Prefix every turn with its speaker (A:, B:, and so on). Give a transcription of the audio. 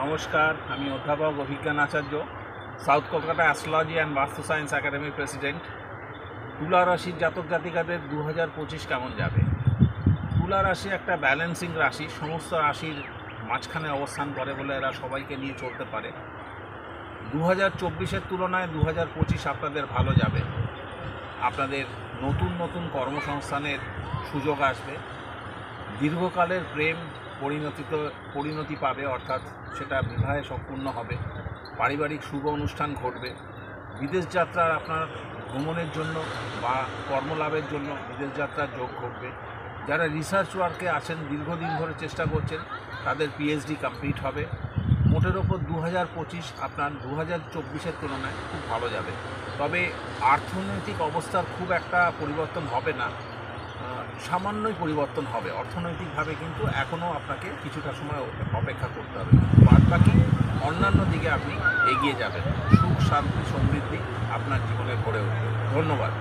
A: নমস্কার, আমি অধ্যাপক অভিজ্ঞান আচার্য, সাউথ কলকাতা অ্যাস্ট্রোলজি অ্যান্ড বাস্তু সায়েন্স একাডেমির প্রেসিডেন্ট। তুলা রাশির জাতক জাতিকাদের 2025 কেমন যাবে? তুলা রাশি একটা ব্যালেন্সিং রাশি, সমস্ত রাশির মাঝখানে অবস্থান করে বলে এরা সবাইকে নিয়ে চলতে পারে। 2024-এর তুলনায় 2025 আপনাদের ভালো যাবে। আপনাদের নতুন নতুন কর্মসংস্থানের সুযোগ আসবে। দীর্ঘকালের প্রেম পরিণতি পাবে, অর্থাৎ সেটা বিবাহে সম্পূর্ণ হবে। পারিবারিক শুভ অনুষ্ঠান ঘটবে। বিদেশ যাত্রার আপনার ভ্রমণের জন্য বা কর্মলাভের জন্য বিদেশ যাত্রার যোগ ঘটবে। যারা রিসার্চ ওয়ার্কে আছেন, দীর্ঘদিন ধরে চেষ্টা করছেন, তাদের পিএইচডি কমপ্লিট হবে। মোটের ওপর 2025 আপনার 2024-এর তুলনায় খুব ভালো যাবে। তবে অর্থনৈতিক অবস্থার খুব একটা পরিবর্তন হবে না, সামান্যই পরিবর্তন হবে অর্থনৈতিকভাবে, কিন্তু এখনও আপনাকে কিছুটা সময় অপেক্ষা করতে হবে। বাদ বাকি অন্যান্য দিকে আপনি এগিয়ে যাবেন। সুখ, শান্তি, সমৃদ্ধি আপনার জীবনে ভরে উঠবে। ধন্যবাদ।